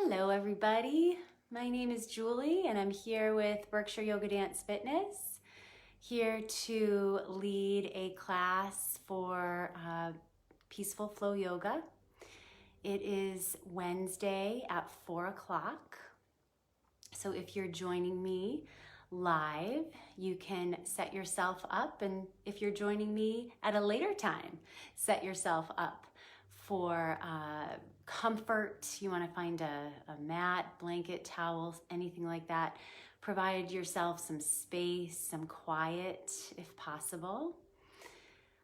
Hello everybody, my name is Julie and I'm here with Berkshire Yoga Dance Fitness, here to lead a class for Peaceful Flow Yoga. It is Wednesday at 4 o'clock, so if you're joining me live, you can set yourself up, and if you're joining me at a later time, set yourself up for comfort. You want to find a mat, blanket, towels, anything like that. Provide yourself some space, some quiet if possible.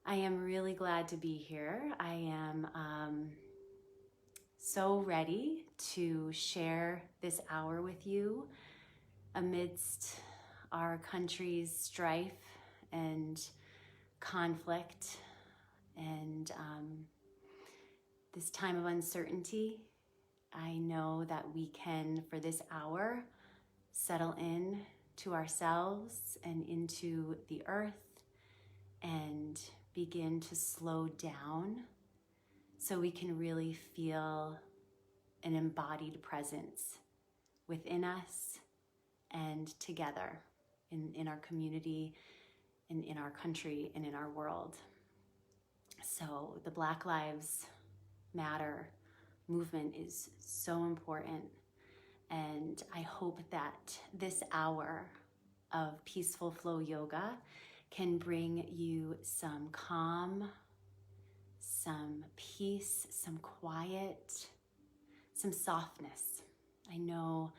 I am really glad to be here. I am so ready to share this hour with you amidst our country's strife and conflict and this time of uncertainty. I know that we can, for this hour, settle in to ourselves and into the earth and begin to slow down so we can really feel an embodied presence within us and together in our community, in our country, and in our world. So the Black Lives Matter movement is so important, and I hope that this hour of Peaceful Flow Yoga can bring you some calm, some peace, some quiet, some softness. I know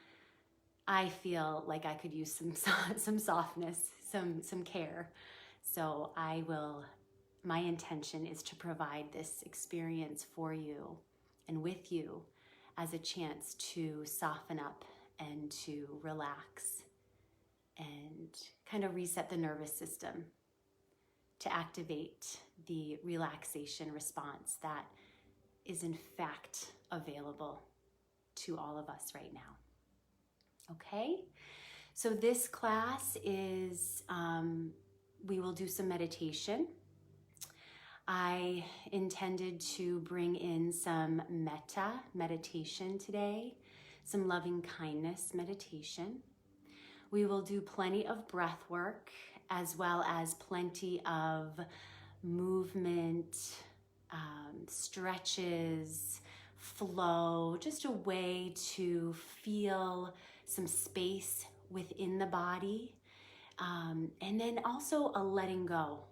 I feel like I could use some softness, some care. So my intention is to provide this experience for you and with you as a chance to soften up and to relax and kind of reset the nervous system, to activate the relaxation response that is in fact available to all of us right now. Okay, so this class is, we will do some meditation. I intended to bring in some metta meditation today, some loving kindness meditation. We will do plenty of breath work as well as plenty of movement, stretches, flow, just a way to feel some space within the body. And then also a letting go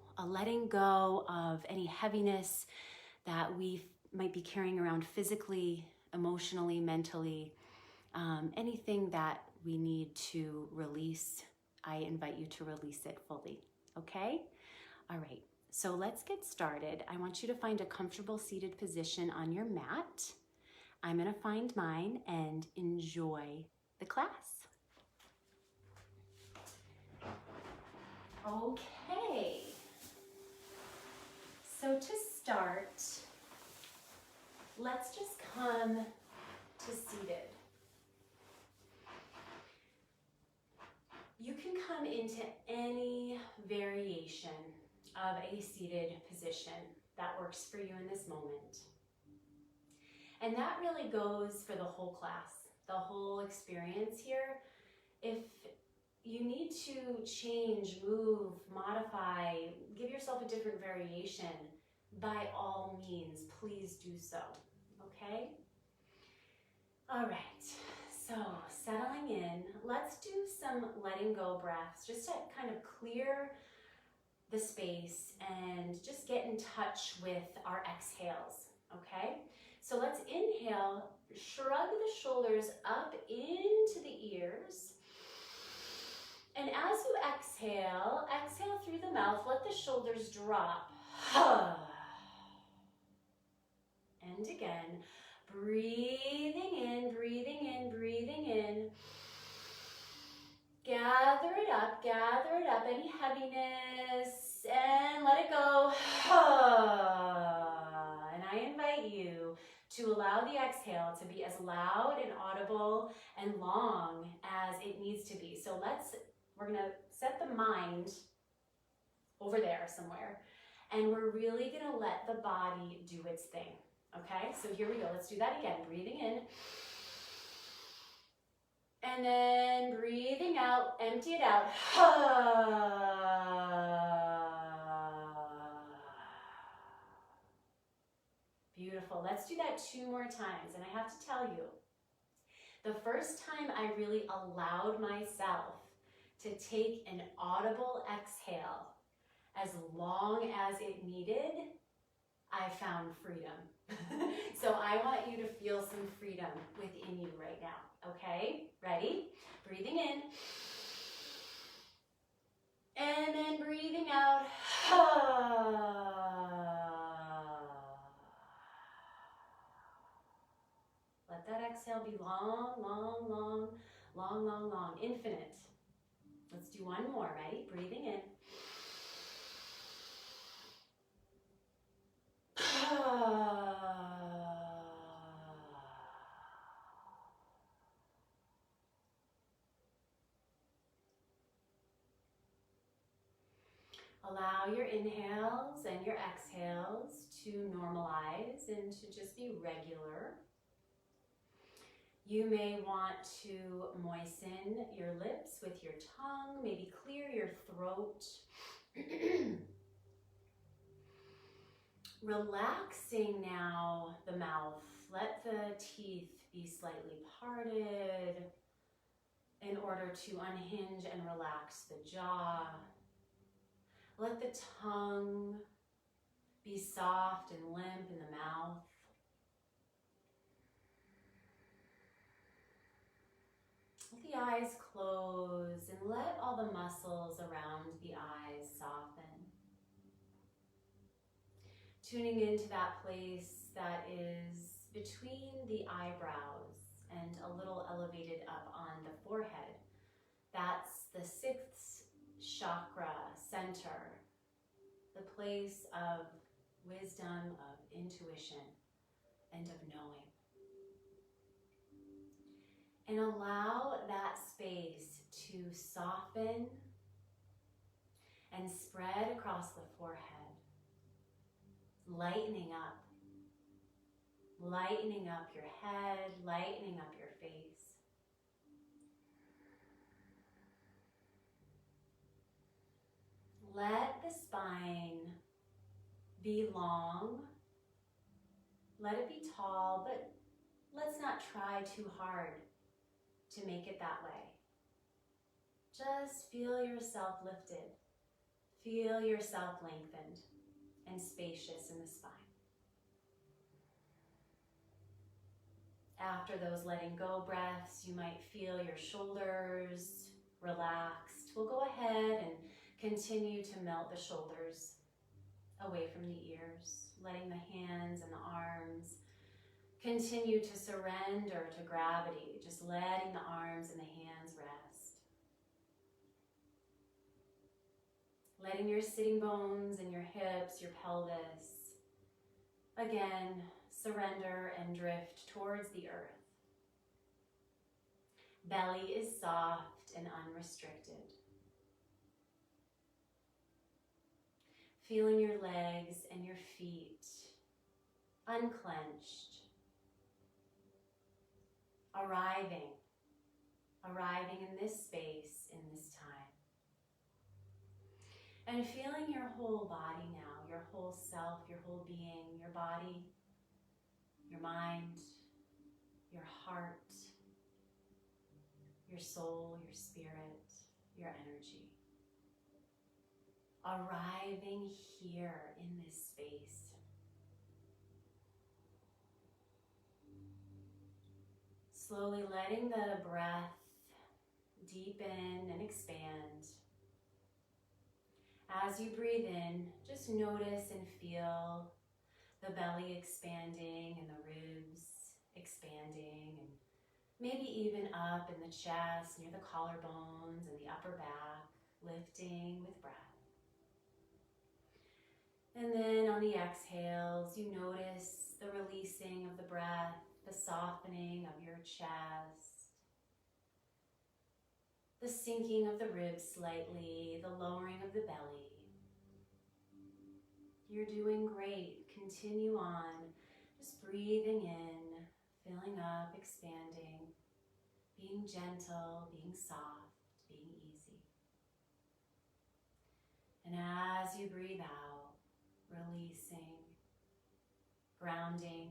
of any heaviness that we might be carrying around physically, emotionally, mentally, anything that we need to release. I invite you to release it fully, okay? All right, so let's get started. I want you to find a comfortable seated position on your mat. I'm gonna find mine and enjoy the class. Okay. So to start, let's just come to seated. You can come into any variation of a seated position that works for you in this moment. And that really goes for the whole class, the whole experience here. If you need to change, move, modify, give yourself a different variation, by all means, please do so, okay? All right, so settling in, let's do some letting go breaths just to kind of clear the space and just get in touch with our exhales, okay? So let's inhale, shrug the shoulders up into the ears. And as you exhale, exhale through the mouth, let the shoulders drop. And again, breathing in, breathing in, breathing in. Gather it up, any heaviness, and let it go. And I invite you to allow the exhale to be as loud and audible and long as it needs to be. So we're gonna set the mind over there somewhere, and we're really gonna let the body do its thing, okay? So here we go, let's do that again. Breathing in. And then breathing out, empty it out. Beautiful. Let's do that 2 more times. And I have to tell you, the first time I really allowed myself to take an audible exhale as long as it needed, I found freedom. So I want you to feel some freedom within you right now, okay? Ready? Breathing in. And then breathing out. Let that exhale be long, long, long, long, long, long, infinite. Let's do one more, ready? Breathing in. Allow your inhales and your exhales to normalize and to just be regular. You may want to moisten your lips with your tongue, maybe clear your throat. Relaxing now the mouth. Let the teeth be slightly parted in order to unhinge and relax the jaw. Let the tongue be soft and limp in the mouth. Let the eyes close and let all the muscles around the eyes soften. Tuning into that place that is between the eyebrows and a little elevated up on the forehead. That's the 6th chakra center, the place of wisdom, of intuition, and of knowing. And allow that space to soften and spread across the forehead, lightening up your head, lightening up your face. Let the spine be long. Let it be tall, but let's not try too hard to make it that way. Just feel yourself lifted. Feel yourself lengthened and spacious in the spine. After those letting go breaths, you might feel your shoulders relaxed. We'll go ahead and continue to melt the shoulders away from the ears, letting the hands and the arms continue to surrender to gravity, just letting the arms and the hands rest. Letting your sitting bones and your hips, your pelvis, again, surrender and drift towards the earth. Belly is soft and unrestricted. Feeling your legs and your feet unclenched. Arriving in this space, in this time. And feeling your whole body now, your whole self, your whole being, your body, your mind, your heart, your soul, your spirit, your energy. Arriving here in this space. Slowly letting the breath deepen and expand. As you breathe in, just notice and feel the belly expanding and the ribs expanding, and maybe even up in the chest, near the collarbones and the upper back, lifting with breath. And then on the exhales, you notice the releasing of the breath, the softening of your chest, the sinking of the ribs slightly, the lowering of the belly. You're doing great. Continue on, just breathing in, filling up, expanding. being gentle, being soft, being easy. And as you breathe out, releasing, grounding,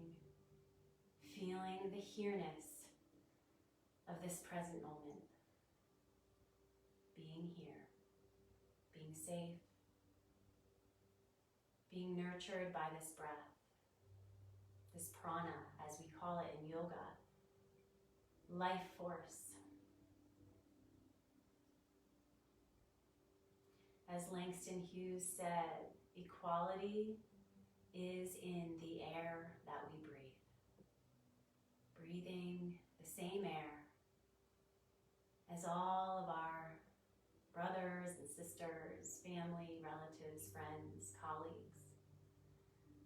feeling the here-ness of this present moment. Being here, being safe, being nurtured by this breath, this prana, as we call it in yoga, life force. As Langston Hughes said, equality is in the air that we breathe. Breathing the same air as all of our brothers and sisters, family, relatives, friends, colleagues,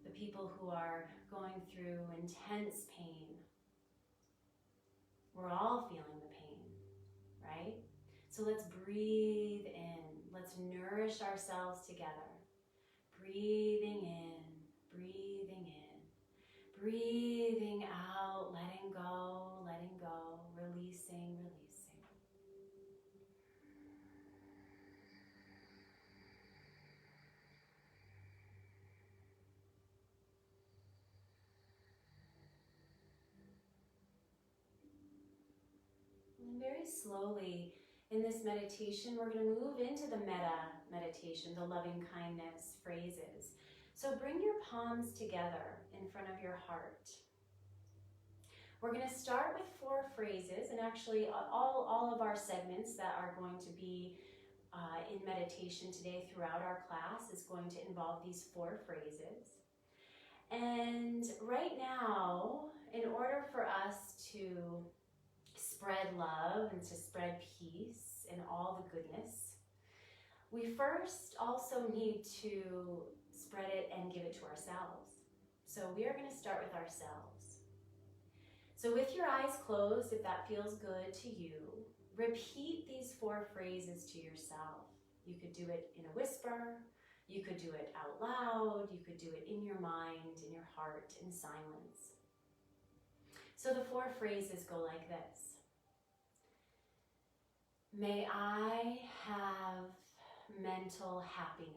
the people who are going through intense pain. We're all feeling the pain, right? So let's breathe in. Let's nourish ourselves together. Breathing in, breathing in, breathing out, letting go, releasing, releasing. And very slowly in this meditation, we're going to move into the metta meditation, the loving kindness phrases. So bring your palms together in front of your heart. We're going to start with 4 phrases, and actually all of our segments that are going to be in meditation today throughout our class is going to involve these 4 phrases. And right now, in order for us to spread love and to spread peace and all the goodness, we first also need to spread it and give it to ourselves. So we are going to start with ourselves. So with your eyes closed, if that feels good to you, repeat these 4 phrases to yourself. You could do it in a whisper, you could do it out loud, you could do it in your mind, in your heart, in silence. So the 4 phrases go like this. May I have mental happiness.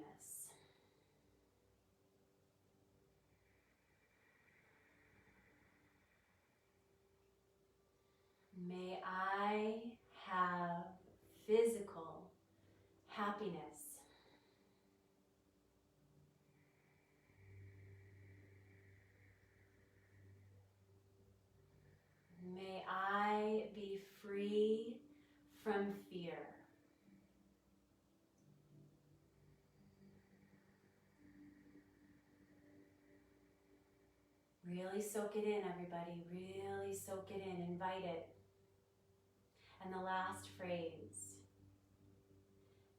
May I have physical happiness. May I be free from fear. Really soak it in, everybody. Really soak it in. Invite it. And the last phrase.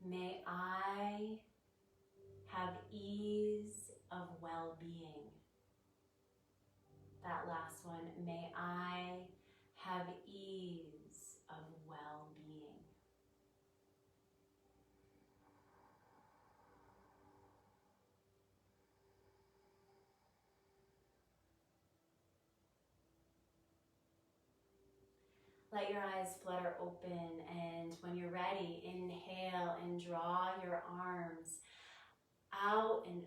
May I have ease of well-being. That last one. May I have ease of well-being. Let your eyes flutter open, and when you're ready, inhale and draw your arms out and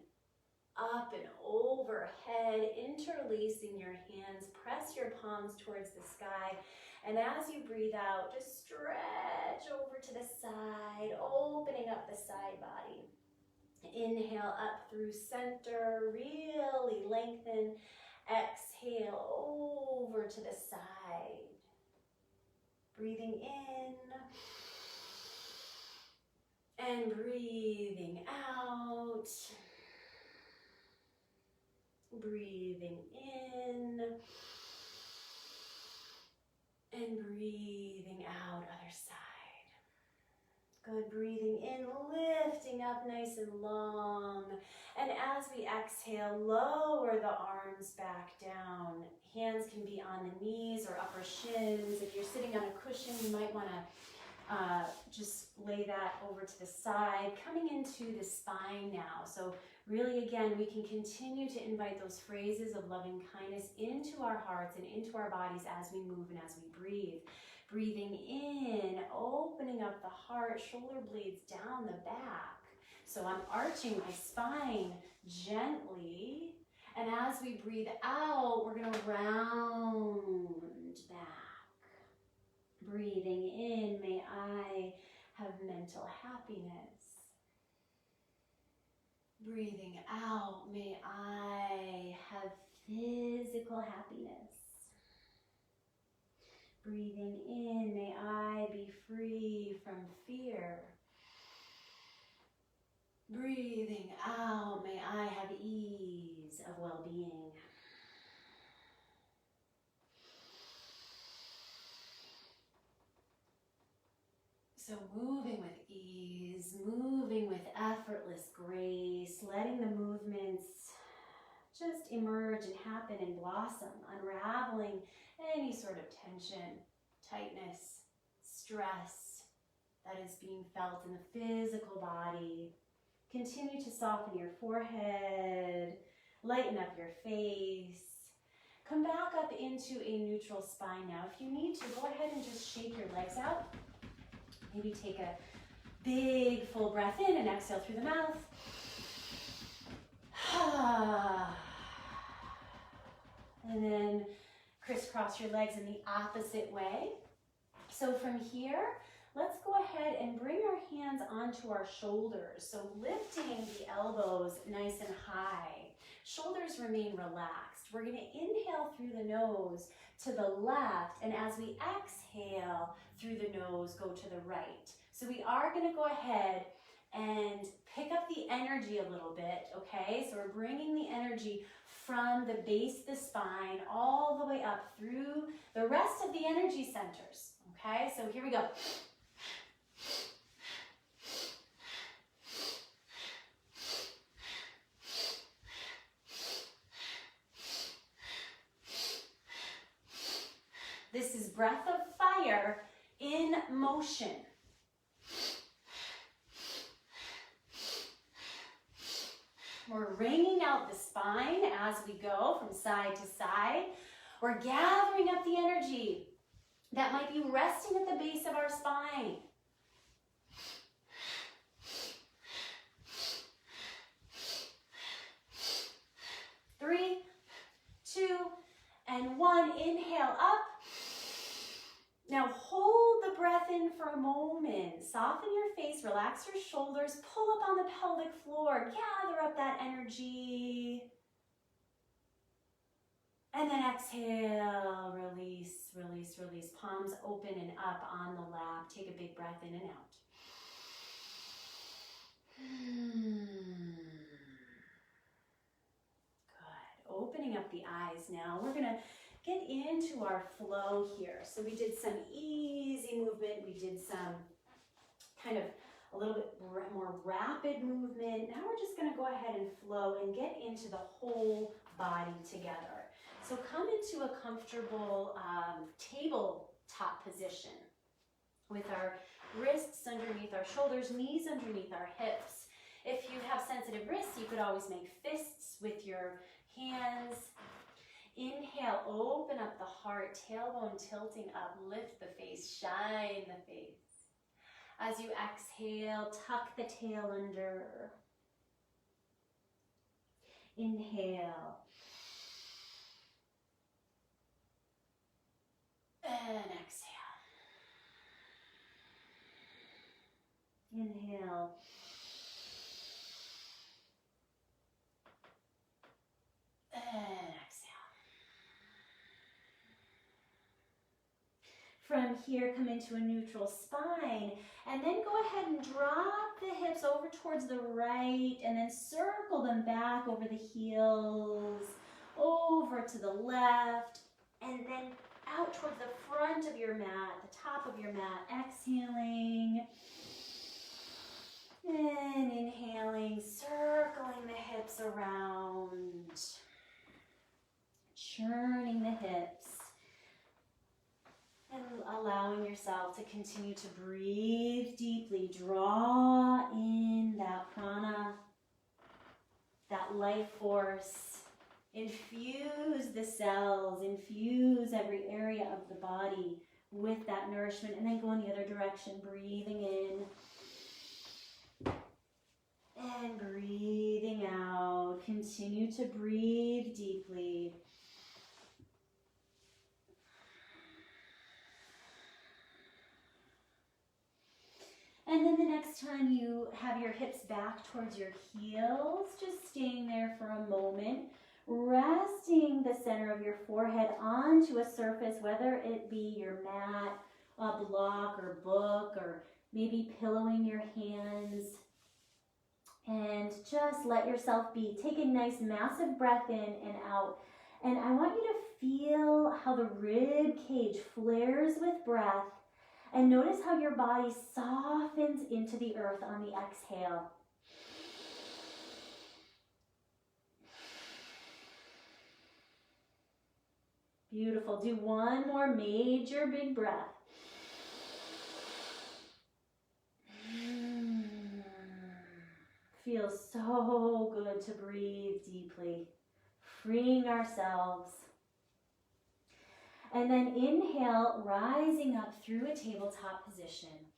up and overhead, interlacing your hands. Press your palms towards the sky, and as you breathe out, just stretch over to the side, opening up the side body. Inhale up through center, really lengthen. Exhale over to the side. Breathing in and breathing out. Breathing in and breathing out, other side. Good, breathing in, lifting up nice and long. And as we exhale, lower the arms back down. Hands can be on the knees or upper shins. If you're sitting on a cushion, you might want to Just lay that over to the side, coming into the spine now. So really, again, we can continue to invite those phrases of loving kindness into our hearts and into our bodies as we move and as we breathe. Breathing in, opening up the heart, shoulder blades down the back. So I'm arching my spine gently. And as we breathe out, we're going to round back. Breathing in, may I have mental happiness. Breathing out, may I have physical happiness. Breathing in, may I be free from fear. Breathing out, may I have ease of well-being. So moving with ease, moving with effortless grace, letting the movements just emerge and happen and blossom, unraveling any sort of tension, tightness, stress that is being felt in the physical body. Continue to soften your forehead, lighten up your face. Come back up into a neutral spine now. If you need to, go ahead and just shake your legs out. Maybe take a big full breath in and exhale through the mouth. And then crisscross your legs in the opposite way. So from here, let's go ahead and bring our hands onto our shoulders. So lifting the elbows nice and high. Shoulders remain relaxed. We're going to inhale through the nose to the left, and as we exhale through the nose, go to the right. So we are going to go ahead and pick up the energy a little bit, okay? So we're bringing the energy from the base of the spine all the way up through the rest of the energy centers, okay? So here we go. This is breath of fire in motion. We're wringing out the spine as we go from side to side. We're gathering up the energy that might be resting at the base of our spine. Three, two, and one. Inhale up. Now hold the breath in for a moment. Soften your face, relax your shoulders, pull up on the pelvic floor, gather up that energy. And then exhale, release, release, release. Palms open and up on the lap. Take a big breath in and out. Good. Opening up the eyes now. We're going to get into our flow here. So we did some easy movement. We did some kind of a little bit more rapid movement. Now we're just going to go ahead and flow and get into the whole body together. So come into a comfortable tabletop position with our wrists underneath our shoulders, knees underneath our hips. If you have sensitive wrists, you could always make fists with your hands. Inhale, open up the heart, tailbone tilting up, lift the face, shine the face. As you exhale, tuck the tail under. Inhale. And exhale. Inhale. And exhale. From here, come into a neutral spine, and then go ahead and drop the hips over towards the right, and then circle them back over the heels, over to the left, and then out towards the front of your mat, the top of your mat, exhaling, and inhaling, circling the hips around, churning the hips. And allowing yourself to continue to breathe deeply. Draw in that prana, that life force. Infuse the cells, infuse every area of the body with that nourishment, and then go in the other direction, breathing in and breathing out. Continue to breathe deeply. And then the next time you have your hips back towards your heels, just staying there for a moment, resting the center of your forehead onto a surface, whether it be your mat, a block or book, or maybe pillowing your hands. And just let yourself be. Take a nice massive breath in and out. And I want you to feel how the rib cage flares with breath. And notice how your body softens into the earth on the exhale. Beautiful. Do one more major big breath. Feels so good to breathe deeply, freeing ourselves. And then inhale, rising up through a tabletop position.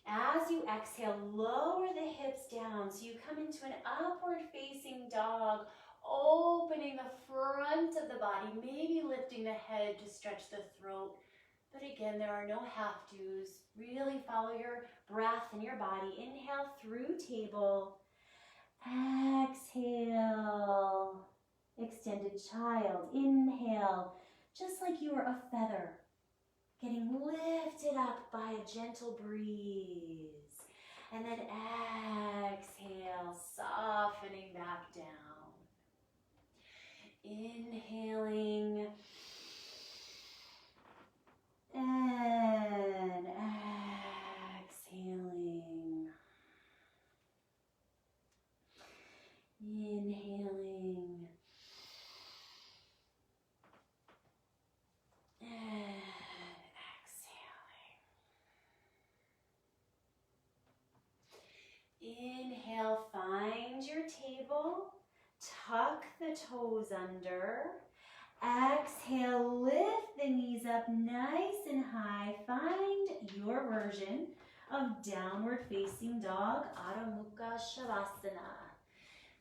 As you exhale, lower the hips down so you come into an upward facing dog, opening the front of the body, maybe lifting the head to stretch the throat. But again, there are no have-tos. Really follow your breath and your body. Inhale through table. Exhale. Extended child. Inhale. Just like you were a feather, getting lifted up by a gentle breeze. And then exhale, softening back down. Inhaling. And exhaling. Inhaling. And exhaling. Inhale, find your table. Tuck the toes under. Exhale, lift the knees up nice and high. Find your version of downward facing dog, Adho Mukha Shavasana.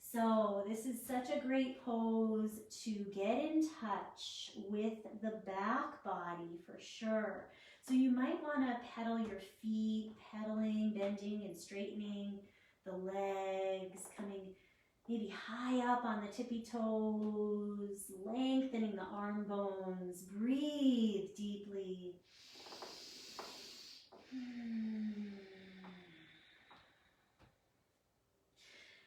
So this is such a great pose to get in touch with the back body for sure. So you might want to pedal your feet, pedaling, bending and straightening the legs, coming maybe high up on the tippy toes, lengthening the arm bones. Breathe deeply.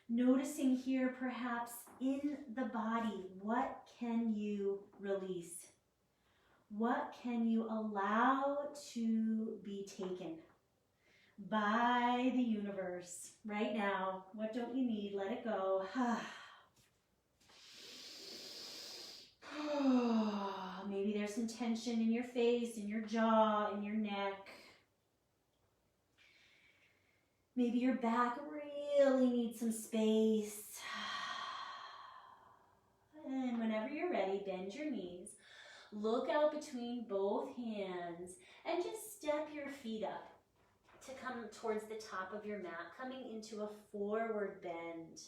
Noticing here perhaps in the body, what can you release? What can you allow to be taken by the universe right now? What don't you need? Let it go. Maybe there's some tension in your face, in your jaw, in your neck. Maybe your back really needs some space. And whenever you're ready, bend your knees. Look out between both hands and just step your feet up to come towards the top of your mat, coming into a forward bend.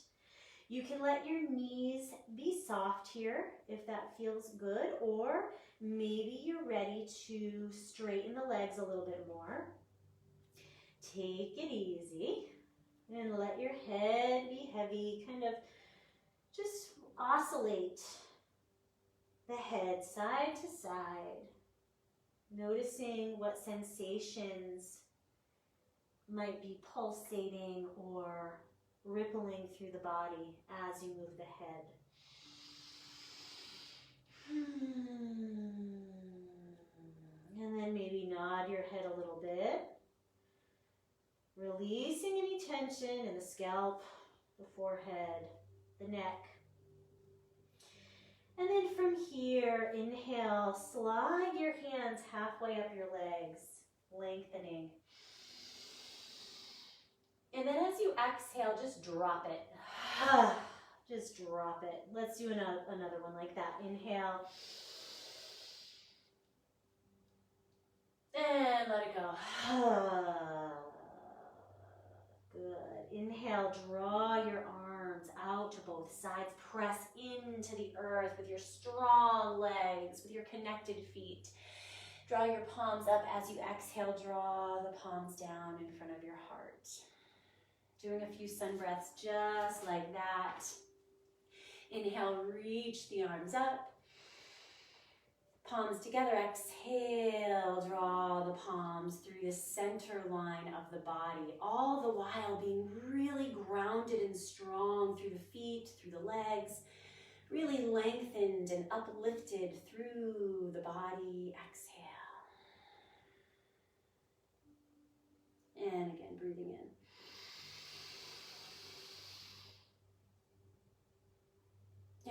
You can let your knees be soft here if that feels good, or maybe you're ready to straighten the legs a little bit more. Take it easy and let your head be heavy. Kind of just oscillate the head side to side, noticing what sensations might be pulsating or rippling through the body as you move the head. And then maybe nod your head a little bit, releasing any tension in the scalp, the forehead, the neck. And then from here, inhale, slide your hands halfway up your legs, lengthening. And then as you exhale, just drop it. Just drop it. Let's do another one like that. Inhale. And let it go. Good. Inhale, draw your arms out to both sides. Press into the earth with your strong legs, with your connected feet. Draw your palms up as you exhale. Draw the palms down in front of your heart. Doing a few sun breaths just like that. Inhale, reach the arms up. Palms together, exhale, draw the palms through the center line of the body, all the while being really grounded and strong through the feet, through the legs, really lengthened and uplifted through the body. Exhale. And again, breathing in.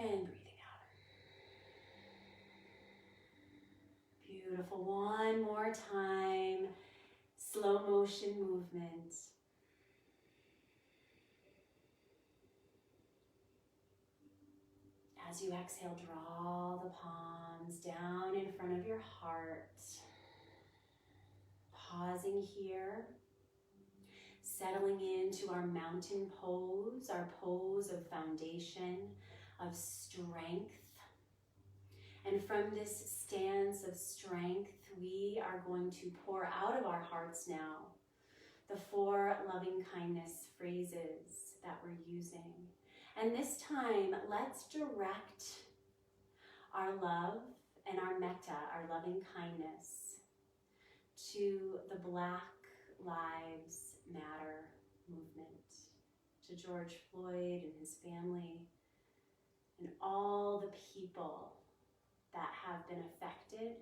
And breathing. Beautiful. One more time. Slow motion movement. As you exhale, draw the palms down in front of your heart. Pausing here. Settling into our mountain pose, our pose of foundation, of strength. And from this stance of strength, we are going to pour out of our hearts now the 4 loving kindness phrases that we're using. And this time, let's direct our love and our metta, our loving kindness, to the Black Lives Matter movement, to George Floyd and his family, and all the people that have been affected,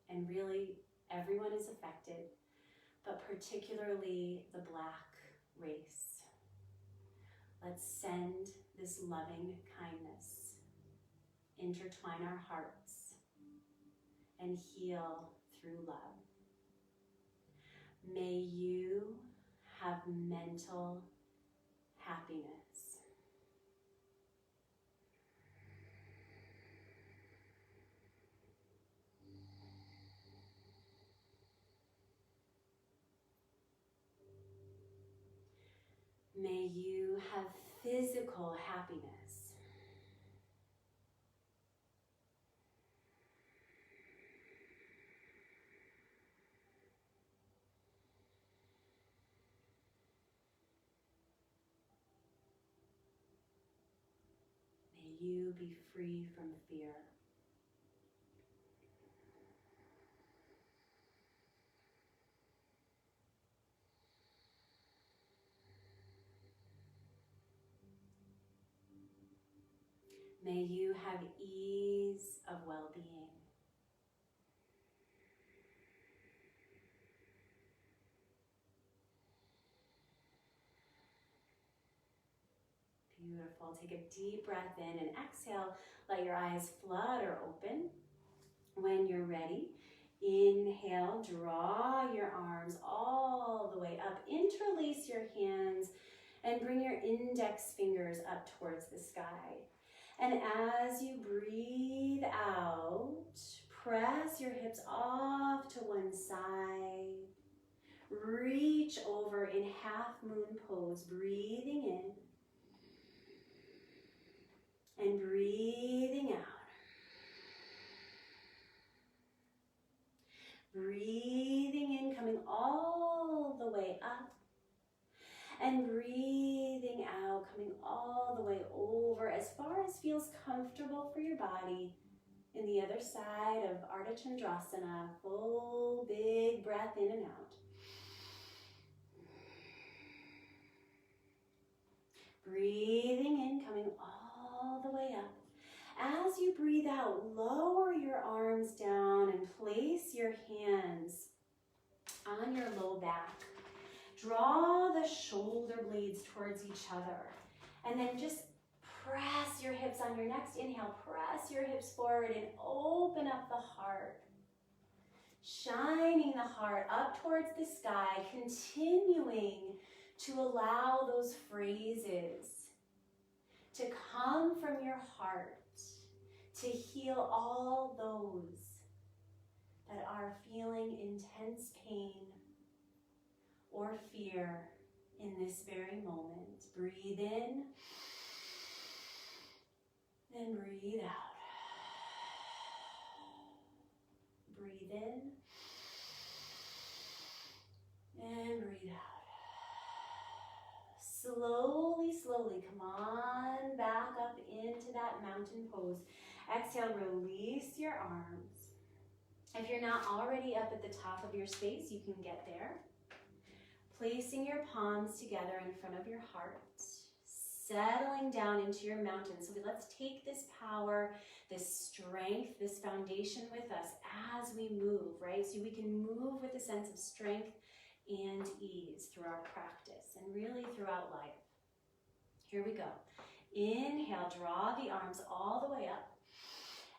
and really everyone is affected, but particularly the Black race. Let's send this loving kindness, intertwine our hearts, and heal through love. May you have mental happiness. May you have physical happiness. May you be free from fear. May you have ease of well-being. Beautiful. Take a deep breath in and exhale. Let your eyes flutter open. When you're ready, inhale, draw your arms all the way up. Interlace your hands and bring your index fingers up towards the sky. And as you breathe out, press your hips off to one side. Reach over in half moon pose, breathing in and breathing out. Breathing in, coming all the way up. And breathing out, coming all the way over as far as feels comfortable for your body. In the other side of Ardha Chandrasana, full big breath in and out. Breathing in, coming all the way up. As you breathe out, lower your arms down and place your hands on your low back. Draw the shoulder blades towards each other. And then just Press your hips on your next inhale. Press your hips forward and open up the heart. Shining the heart up towards the sky, continuing to allow those phrases to come from your heart, to heal all those that are feeling intense pain or fear in this very moment. Breathe in, then breathe out. Breathe in, and breathe out. Slowly, slowly, come on back up into that mountain pose. Exhale, release your arms. If you're not already up at the top of your space, you can get there. Placing your palms together in front of your heart. Settling down into your mountain. So let's take this power, this strength, this foundation with us as we move, right? So we can move with a sense of strength and ease through our practice and really throughout life. Here we go. Inhale, draw the arms all the way up.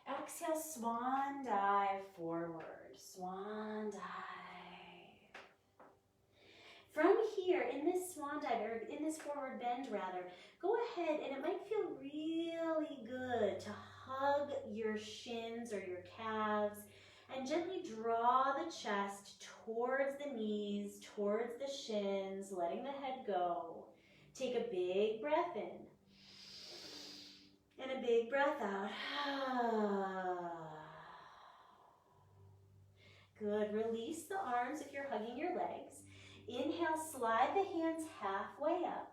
Exhale, swan dive forward. Swan dive. From here, in this swan dive, or in this forward bend rather, go ahead, and it might feel really good to hug your shins or your calves and gently draw the chest towards the knees, towards the shins, letting the head go. Take a big breath in and a big breath out. Good. Release the arms if you're hugging your legs. Inhale, slide the hands halfway up.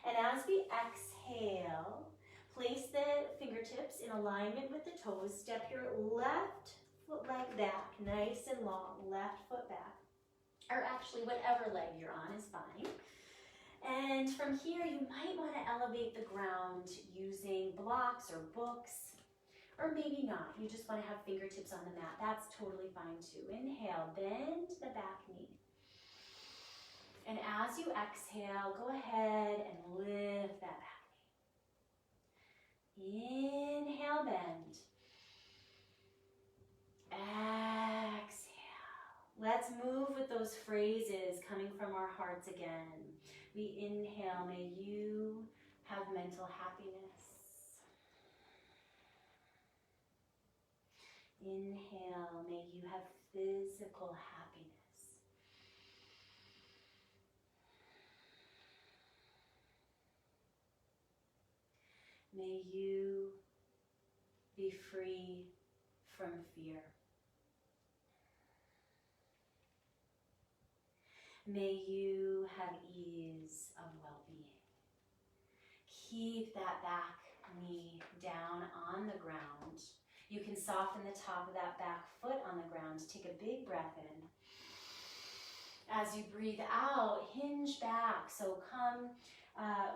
And as we exhale, place the fingertips in alignment with the toes. Step your left foot leg back, nice and long, left foot back. Or actually, whatever leg you're on is fine. And from here, you might want to elevate the ground using blocks or books, or maybe not. You just want to have fingertips on the mat. That's totally fine too. Inhale, bend the back knee. And as you exhale, go ahead and lift that back knee. Inhale, bend. Exhale. Let's move with those phrases coming from our hearts again. We inhale, may you have mental happiness. Inhale, may you have physical happiness. May you be free from fear. May you have ease of well-being. Keep that back knee down on the ground. You can soften the top of that back foot on the ground. Take a big breath in. As you breathe out, hinge back. So come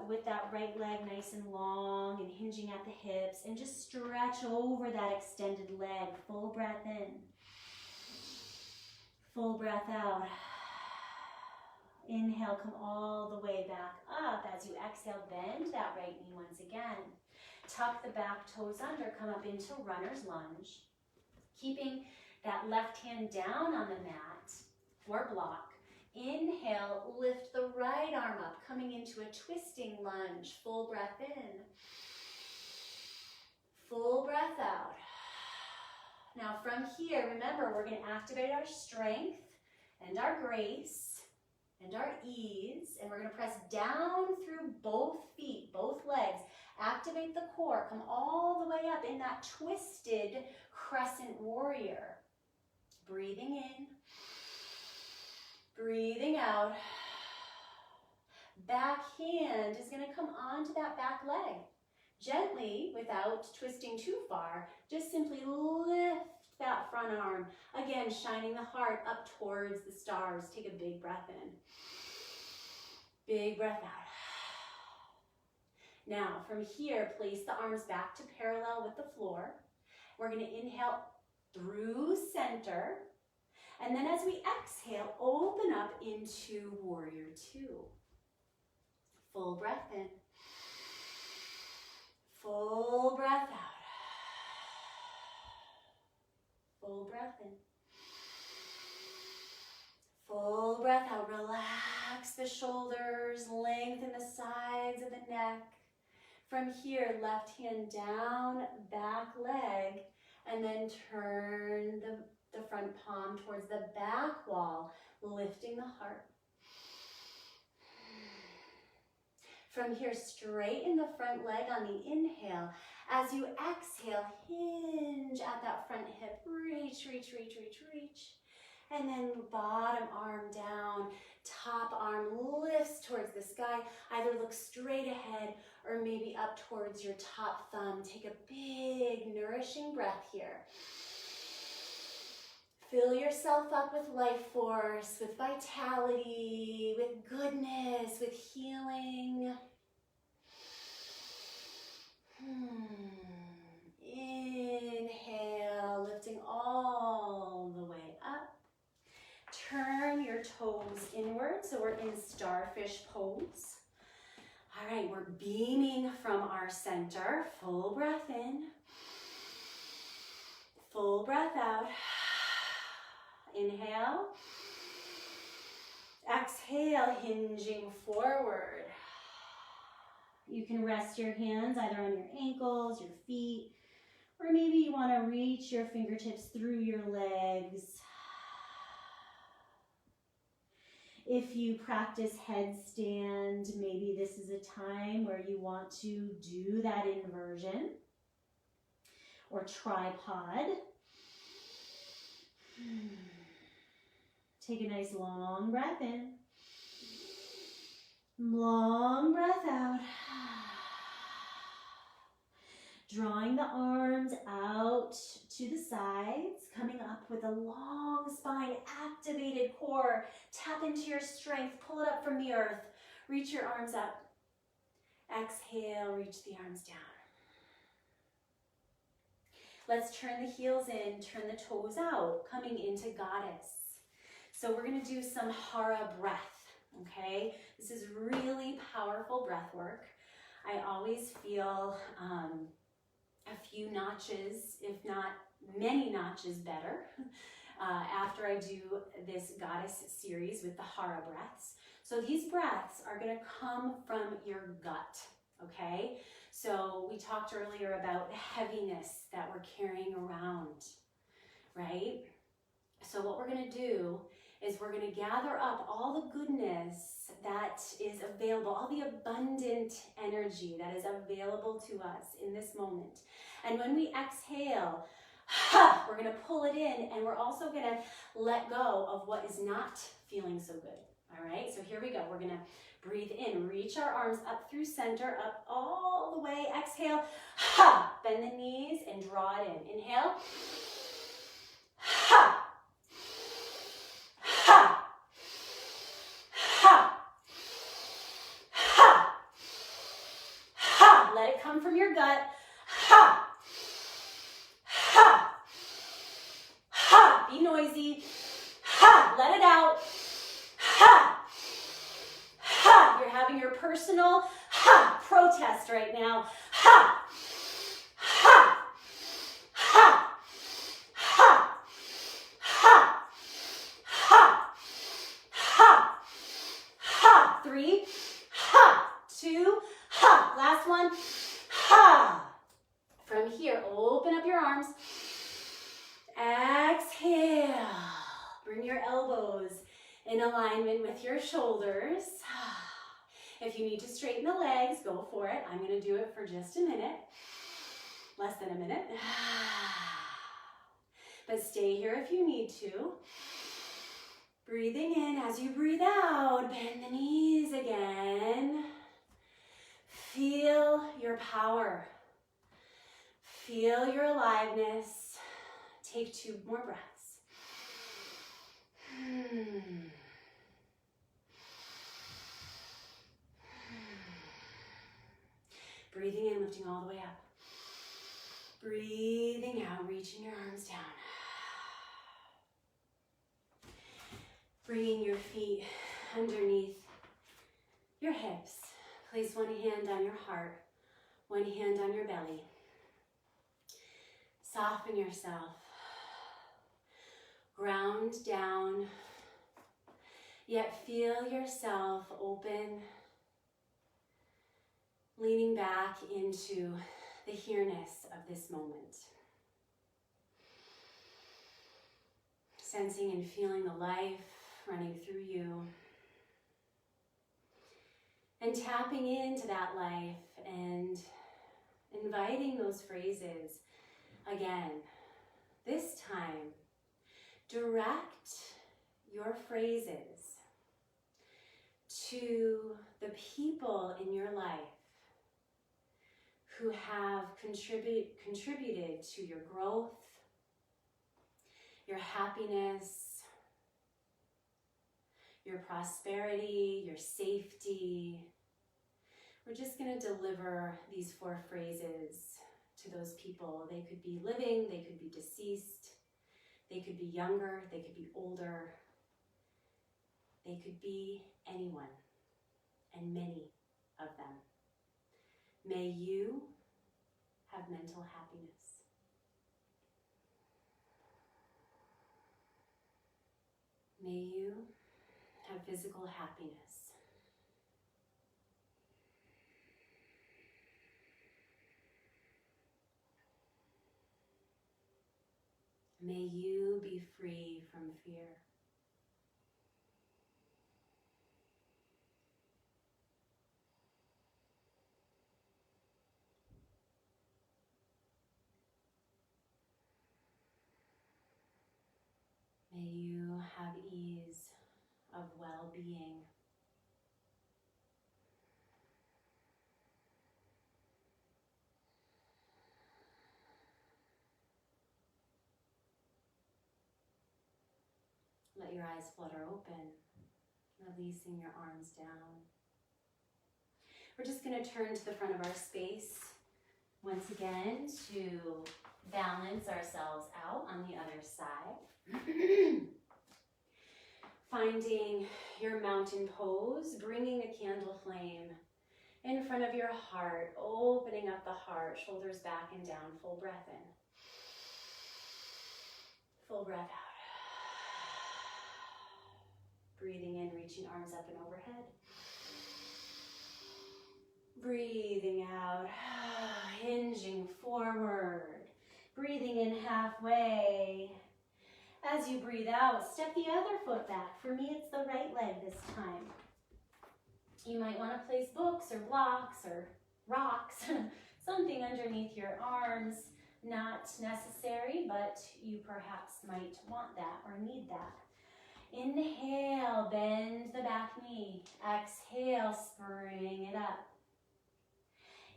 with that right leg nice and long and hinging at the hips, and just stretch over that extended leg. Full breath in. Full breath out. Inhale, come all the way back up. As you exhale, bend that right knee once again. Tuck the back toes under, come up into runner's lunge. Keeping that left hand down on the mat or block. Inhale, lift the right arm up, coming into a twisting lunge. Full breath in. Full breath out. Now from here, remember, we're going to activate our strength and our grace and our ease, and we're going to press down through both feet, both legs. Activate the core, come all the way up in that twisted crescent warrior. Breathing in, breathing out. Back hand is going to come onto that back leg. Gently, without twisting too far, just simply lift that front arm. Again, shining the heart up towards the stars. Take a big breath in. Big breath out. Now, from here, place the arms back to parallel with the floor. We're going to inhale through center. And then as we exhale, open up into warrior two. Full breath in. Full breath out. Full breath in. Full breath out. Relax the shoulders, lengthen the sides of the neck. From here, left hand down, back leg, and then turn the front palm towards the back wall, lifting the heart. From here, straighten the front leg on the inhale. As you exhale, hinge at that front hip. Reach, reach, reach, reach, reach. And then bottom arm down, top arm lifts towards the sky. Either look straight ahead or maybe up towards your top thumb. Take a big, nourishing breath here. Fill yourself up with life force, with vitality, with goodness, with healing. Inhale, lifting all the way up. Turn your toes inward, so we're in starfish pose. All right, we're beaming from our center. Full breath in. Full breath out. Inhale. Exhale, hinging forward. You can rest your hands either on your ankles, your feet, or maybe you want to reach your fingertips through your legs. If you practice headstand, maybe this is a time where you want to do that inversion or tripod. Take a nice long breath in. Long breath out. Drawing the arms out to the sides, coming up with a long spine, activated core. Tap into your strength, pull it up from the earth. Reach your arms up. Exhale, reach the arms down. Let's turn the heels in, turn the toes out, coming into goddess. So we're gonna do some hara breath, okay? This is really powerful breath work. I always feel a few notches, if not many notches better, after I do this goddess series with the hara breaths. So these breaths are gonna come from your gut, okay? So we talked earlier about the heaviness that we're carrying around, right? So what we're gonna do is we're gonna gather up all the goodness that is available, all the abundant energy that is available to us in this moment. And when we exhale, we're gonna pull it in, and we're also gonna let go of what is not feeling so good, all right? So here we go, we're gonna breathe in, reach our arms up through center, up all the way, exhale, bend the knees and draw it in. Inhale, let it come from your gut. Be noisy. Let it out. You're having your personal protest right now. 3, 2, last one. From here, open up your arms. Exhale. Bring your elbows in alignment with your shoulders. If you need to straighten the legs, go for it. I'm going to do it for just a minute. Less than a minute. But stay here if you need to. Breathing in as you breathe out. Bend the knees again. Feel your power. Feel your aliveness. Take 2 more breaths. Breathing in, lifting all the way up. Breathing out, reaching your arms down. Bringing your feet underneath your hips. Place one hand on your heart, One hand on your belly. Soften yourself. Ground down, yet feel yourself open, leaning back into the here-ness of this moment. Sensing and feeling the life running through you. And tapping into that life and inviting those phrases again. This time, direct your phrases to the people in your life who have contributed to your growth, your happiness, your prosperity, your safety. We're just going to deliver these 4 phrases to those people. They could be living, they could be deceased, they could be younger, they could be older, they could be anyone, and many of them. May you have mental happiness. May you have physical happiness. May you be free from fear. May you have ease of well-being. Let your eyes flutter open, releasing your arms down. We're just going to turn to the front of our space once again to balance ourselves out on the other side. Finding your mountain pose, bringing a candle flame in front of your heart, opening up the heart, shoulders back and down, full breath in. Full breath out. Breathing in, reaching arms up and overhead. Breathing out, hinging forward. Breathing in halfway. As you breathe out, step the other foot back. For me, it's the right leg this time. You might want to place books or blocks or rocks, something underneath your arms. Not necessary, but you perhaps might want that or need that. Inhale, bend the back knee. Exhale, spring it up.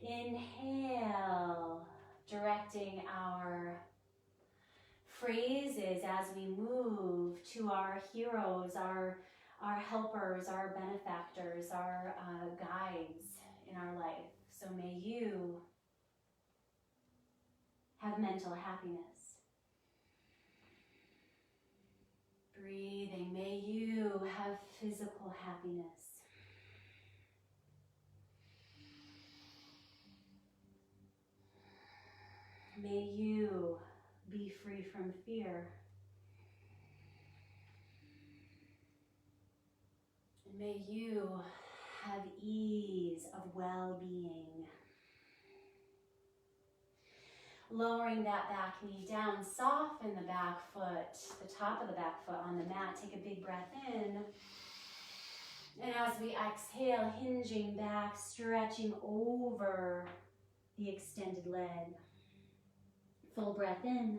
Inhale, directing our phrases as we move to our heroes, our helpers, our benefactors, our guides in our life. So may you have mental happiness. Breathing, may you have physical happiness. May you be free from fear. And may you have ease of well-being. Lowering that back knee down, soften the back foot, the top of the back foot on the mat. Take a big breath in. And as we exhale, hinging back, stretching over the extended leg. Full breath in.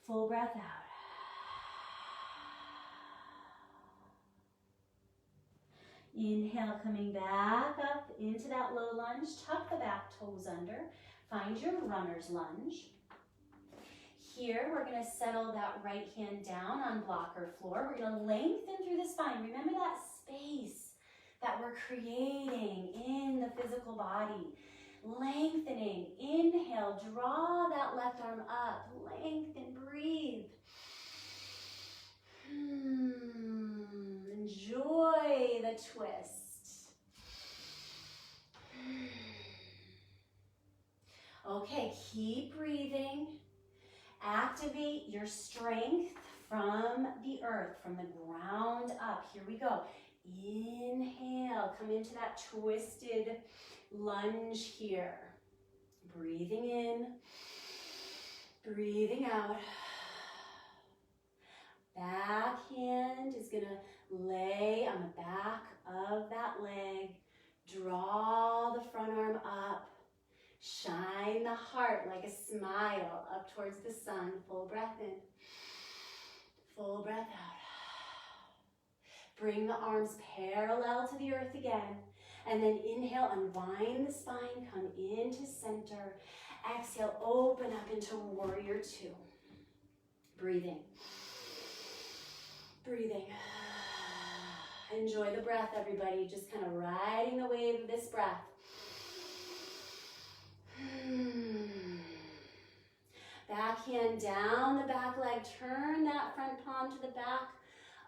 Full breath out. Inhale, coming back up into that low lunge. Tuck the back toes under. Find your runner's lunge. Here, we're going to settle that right hand down on block or floor. We're going to lengthen through the spine. Remember that space that we're creating in the physical body. Lengthening. Inhale, draw that left arm up. Lengthen, breathe. Enjoy the twist. Okay, keep breathing. Activate your strength from the earth, from the ground up. Here we go. Inhale, come into that twisted lunge here. Breathing in, breathing out. Back hand is gonna lay on the back of that leg. Draw the front arm up. Shine the heart like a smile up towards the sun. Full breath in. Full breath out. Bring the arms parallel to the earth again. And then inhale, unwind the spine, come into center. Exhale, open up into warrior two. Breathing. Breathing. Enjoy the breath, everybody. Just kind of riding the wave of this breath. Back hand down the back leg. Turn that front palm to the back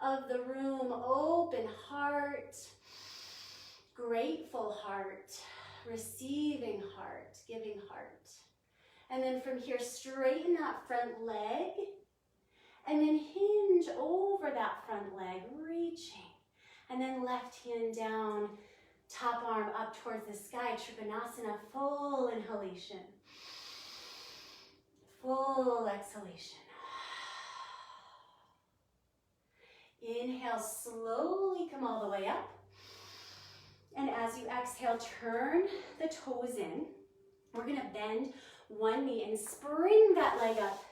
of the room. Open heart. Grateful heart. Receiving heart. Giving heart. And then from here, straighten that front leg. And then hinge over that front leg, reaching. And then left hand down, top arm up towards the sky, Trikonasana, full inhalation. Full exhalation. Inhale, slowly come all the way up. And as you exhale, turn the toes in. We're gonna bend one knee and spring that leg up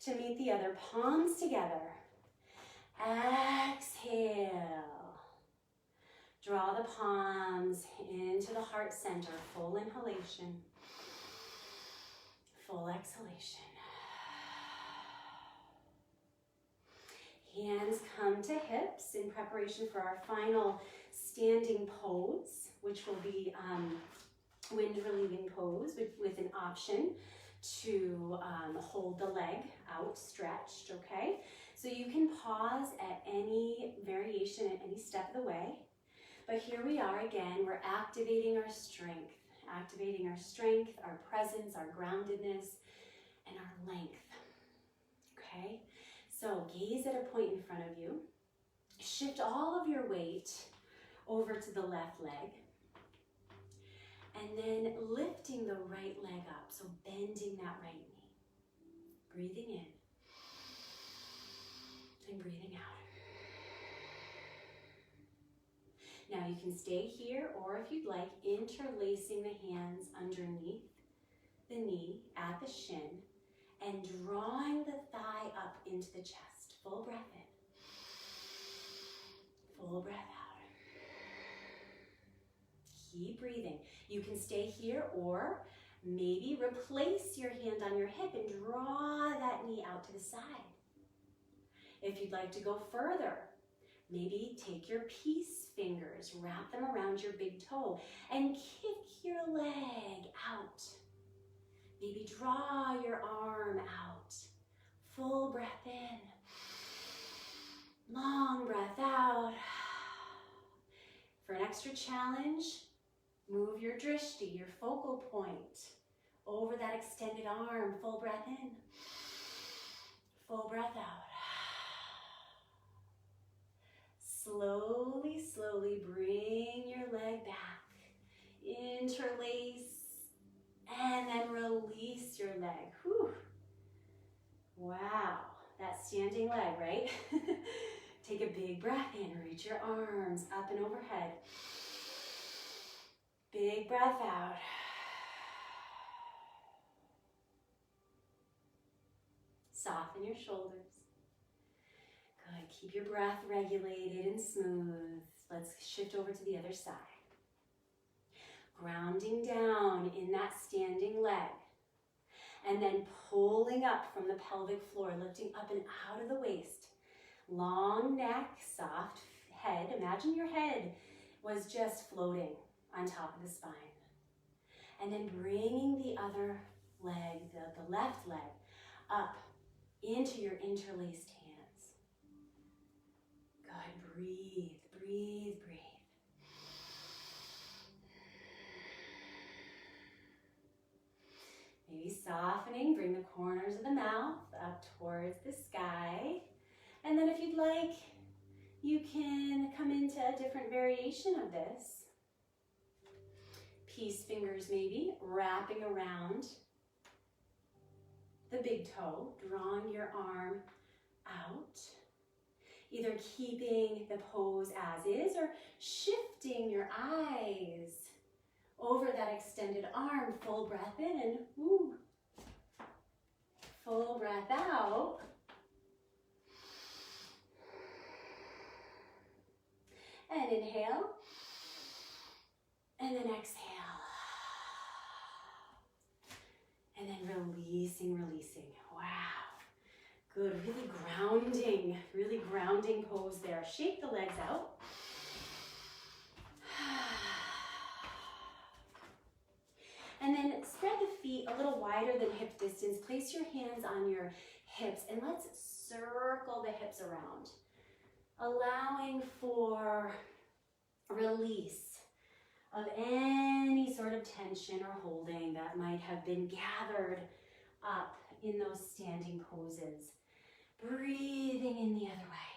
to meet the other, palms together. Exhale. Draw the palms into the heart center, full inhalation. Full exhalation. Hands come to hips in preparation for our final standing pose, which will be wind relieving pose with an option to hold the leg out stretched, okay? So you can pause at any variation at any step of the way. But here we are again, we're activating our strength, our presence, our groundedness, and our length, okay? So gaze at a point in front of you. Shift all of your weight over to the left leg. And then lifting the right leg up, so bending that right knee. Breathing in and breathing out. Now you can stay here, or if you'd like, interlacing the hands underneath the knee at the shin and drawing the thigh up into the chest. Full breath in. Full breath out. Keep breathing. You can stay here, or maybe replace your hand on your hip and draw that knee out to the side. If you'd like to go further, maybe take your peace fingers, wrap them around your big toe, and kick your leg out. Maybe draw your arm out. Full breath in. Long breath out. For an extra challenge, move your drishti, your focal point, over that extended arm. Full breath in. Full breath out. Slowly, slowly bring your leg back. Interlace and then release your leg. Whew. Wow, that standing leg, right? Take a big breath in, reach your arms up and overhead. Big breath out. Soften your shoulders. Good, keep your breath regulated and smooth. Let's shift over to the other side. Grounding down in that standing leg. And then pulling up from the pelvic floor, lifting up and out of the waist. Long neck, soft head. Imagine your head was just floating on top of the spine. And then bringing the other leg, the left leg, up into your interlaced hands. Good, breathe, breathe, breathe. Maybe softening, bring the corners of the mouth up towards the sky. And then if you'd like, you can come into a different variation of this. Peace fingers maybe, wrapping around the big toe, drawing your arm out. Either keeping the pose as is or shifting your eyes over that extended arm. Full breath in and woo. Full breath out. And inhale. And then exhale. And then releasing. Wow. Good, really grounding pose there. Shake the legs out. And then spread the feet a little wider than hip distance. Place your hands on your hips and let's circle the hips around. Allowing for release of any sort of tension or holding that might have been gathered up in those standing poses. Breathing in the other way.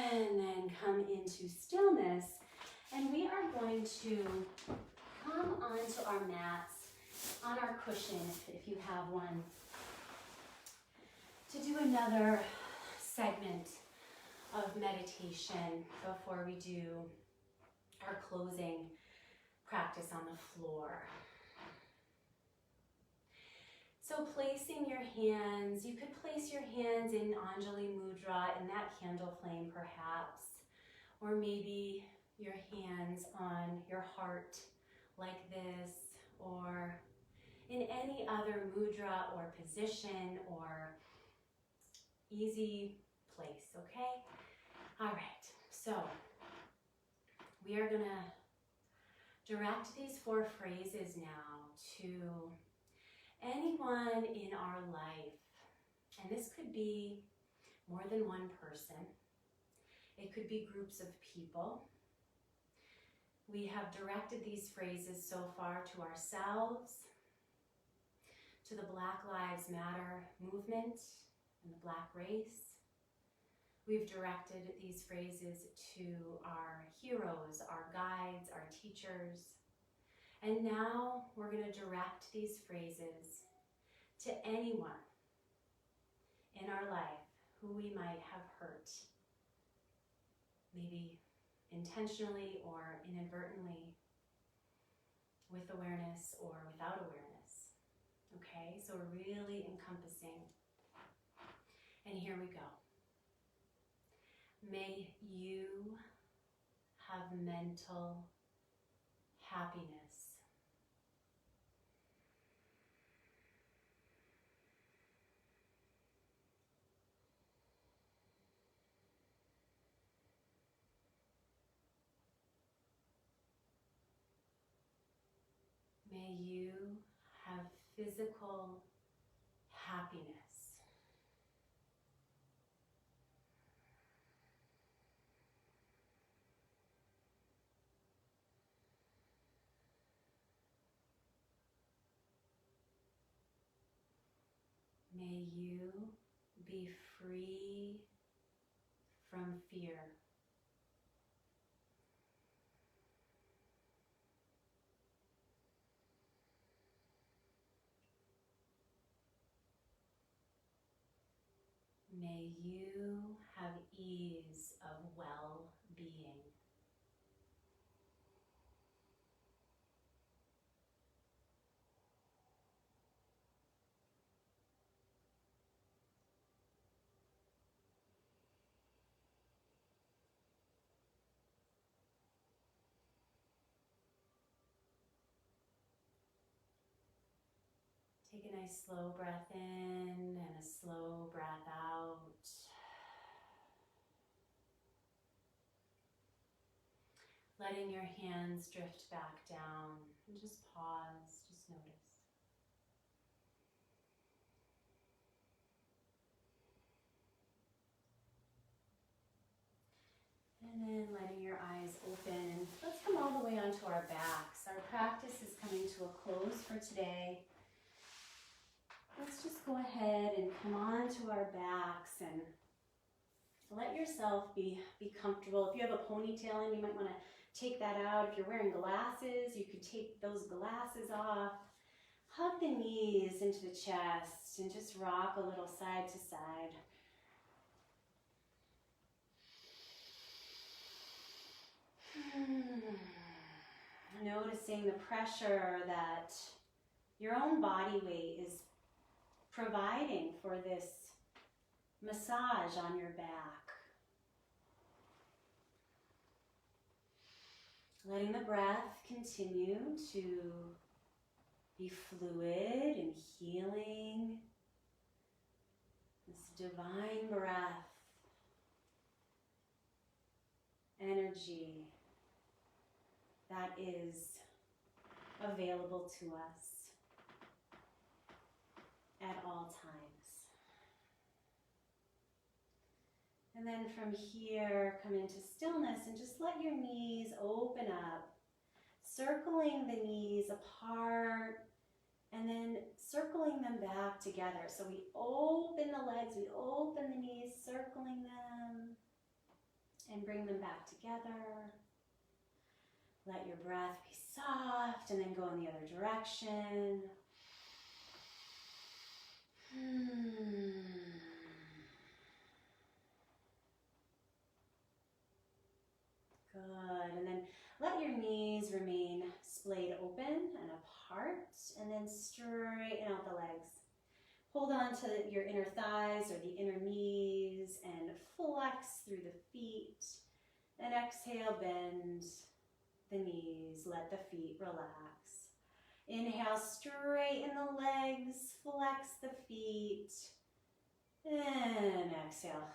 And then come into stillness. And we are going to come onto our mats, on our cushion, if you have one, to do another segment of meditation before we do our closing practice on the floor. So placing your hands, you could place your hands in Anjali Mudra, in that candle flame perhaps, or maybe your hands on your heart like this, or in any other mudra or position or easy place, okay? All right, so we are gonna direct these 4 phrases now to anyone in our life. And this could be more than one person. It could be groups of people. We have directed these phrases so far to ourselves, to the Black Lives Matter movement and the Black race. We've directed these phrases to our heroes, our guides, our teachers. And now we're going to direct these phrases to anyone in our life who we might have hurt, maybe intentionally or inadvertently, with awareness or without awareness. Okay, so we're really encompassing. And here we go. May you have mental happiness. May you have physical happiness. May you be free from fear. May you have ease of well-being. Take a nice slow breath in and a slow breath out. Letting your hands drift back down and just pause, just notice. And then letting your eyes our backs. Our practice is coming to a close for today. Let's just go ahead and come on to our backs and let yourself be comfortable. If you have a ponytail in, you might want to take that out. If you're wearing glasses, you could take those glasses off. Hug the knees into the chest and just rock a little side to side. Noticing the pressure that your own body weight is providing for this massage on your back. Letting the breath continue to be fluid and healing. This divine breath, energy that is available to us at all times. And then from here, come into stillness and just let your knees open up, circling the knees apart and then circling them back together. So we open the legs, we open the knees, circling them and bring them back together. Let your breath be soft and then go in the other direction. Good. And then let your knees remain splayed open and apart, and then straighten out the legs. Hold on to your inner thighs or the inner knees and flex through the feet. And exhale, bend the knees, let the feet relax. Inhale, straighten the legs, flex the feet, and exhale.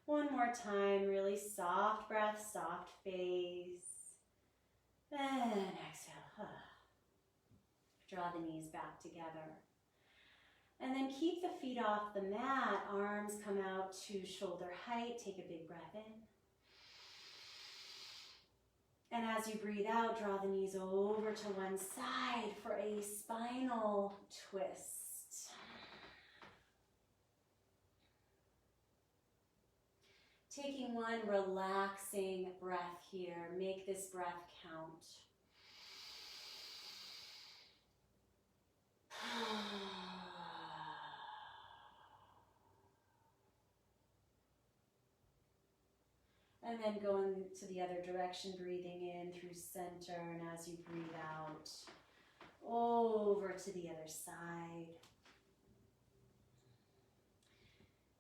One more time, really soft breath, soft face, and exhale. Draw the knees back together. And then keep the feet off the mat, arms come out to shoulder height, take a big breath in. And as you breathe out, draw the knees over to one side for a spinal twist. Taking one relaxing breath here. Make this breath count. And then going to the other direction, breathing in through center, and as you breathe out, over to the other side.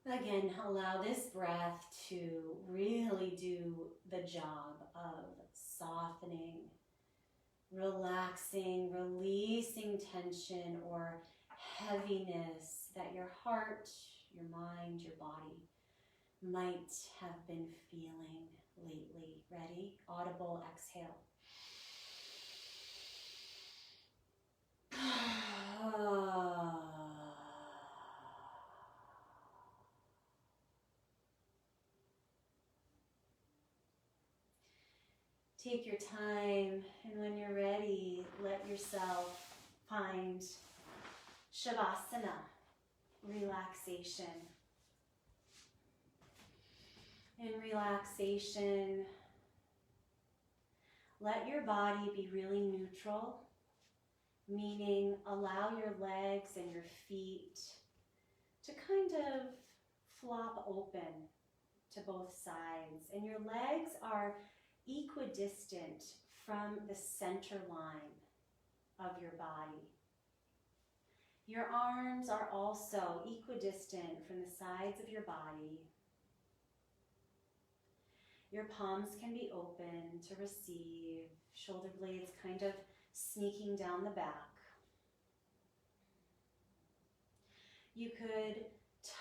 Again, allow this breath to really do the job of softening, relaxing, releasing tension or heaviness that your heart, your mind, your body might have been feeling lately. Ready? Audible exhale. Take your time, and when you're ready, let yourself find Shavasana, relaxation. In relaxation, let your body be really neutral, meaning allow your legs and your feet to kind of flop open to both sides. And your legs are equidistant from the center line of your body. Your arms are also equidistant from the sides of your body. Your palms can be open to receive, shoulder blades kind of sneaking down the back. You could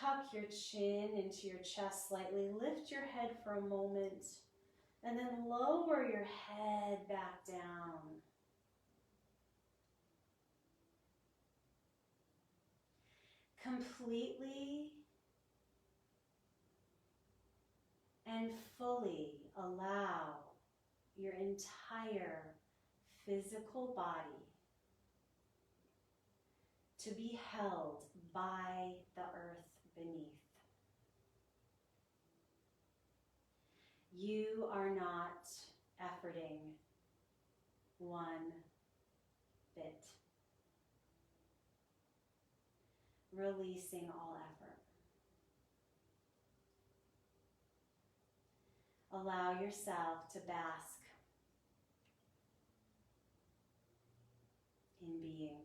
tuck your chin into your chest slightly, lift your head for a moment, and then lower your head back down. Completely and fully allow your entire physical body to be held by the earth beneath. You are not efforting one bit. Releasing all effort. Allow yourself to bask in being.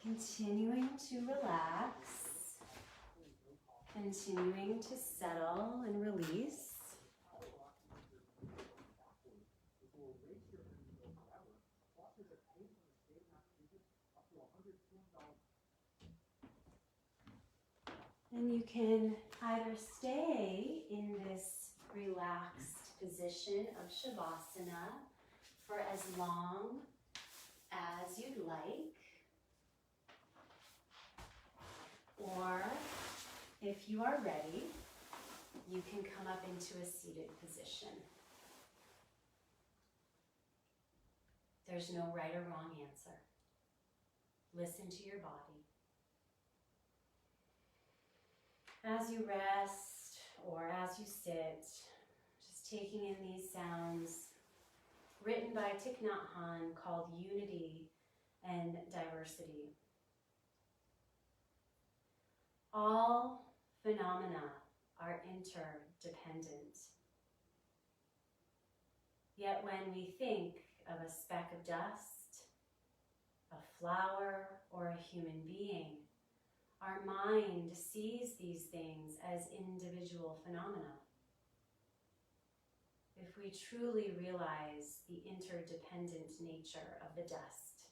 Continuing to relax, continuing to settle and release. And you can either stay in this relaxed position of Shavasana for as long as you'd like, or if you are ready, you can come up into a seated position. There's no right or wrong answer. Listen to your body. As you rest or as you sit, just taking in these sounds written by Thich Nhat Hanh called Unity and Diversity. All phenomena are interdependent. Yet when we think of a speck of dust, a flower, or a human being, our mind sees these things as individual phenomena. If we truly realize the interdependent nature of the dust,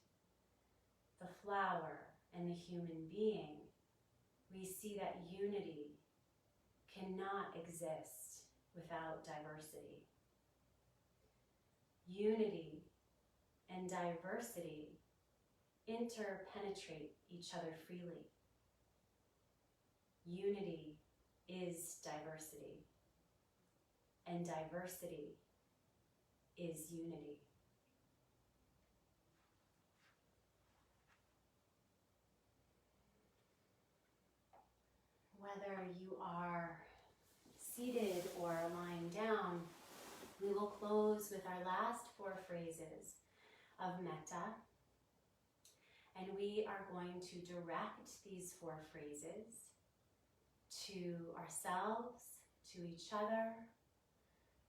the flower, and the human being, we see that unity cannot exist without diversity. Unity and diversity interpenetrate each other freely. Unity is diversity, and diversity is unity. Whether you are seated or lying down, we will close with our last 4 phrases of metta. And we are going to direct these 4 phrases to ourselves, to each other,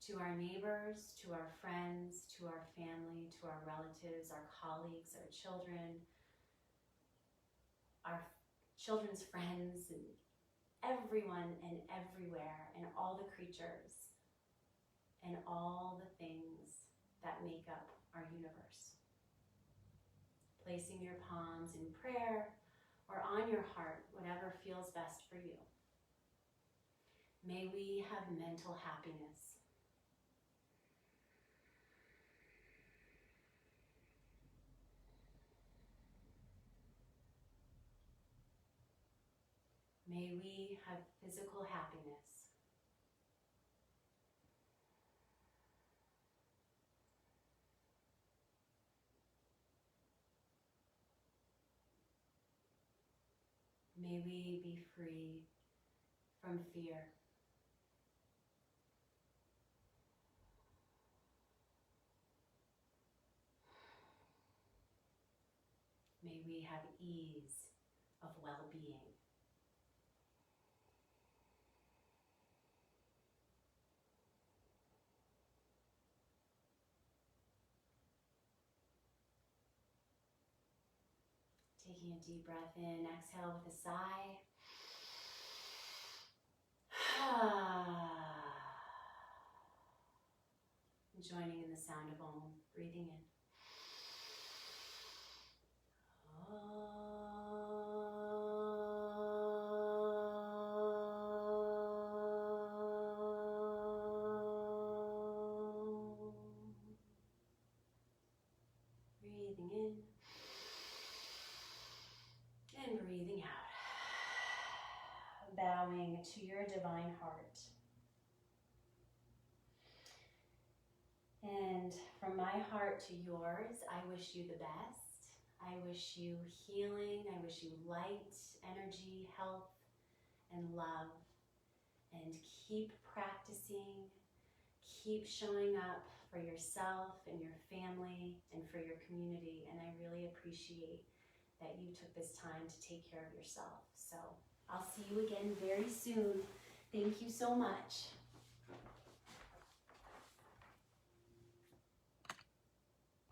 to our neighbors, to our friends, to our family, to our relatives, our colleagues, our children, our children's friends, and everyone and everywhere, and all the creatures, and all the things that make up our universe. Placing your palms in prayer or on your heart, whatever feels best for you. May we have mental happiness. May we have physical happiness. May we be free from fear. May we have ease of well-being. Taking a deep breath in, exhale with a sigh. Joining in the sound of Om, breathing in. Breathing in and breathing out. Bowing to your divine heart. And from my heart to yours, I wish you the best. I wish you healing. I wish you light, energy, health, and love. And keep practicing. Keep showing up for yourself and your family and for your community. And I really appreciate that you took this time to take care of yourself. So I'll see you again very soon. Thank you so much.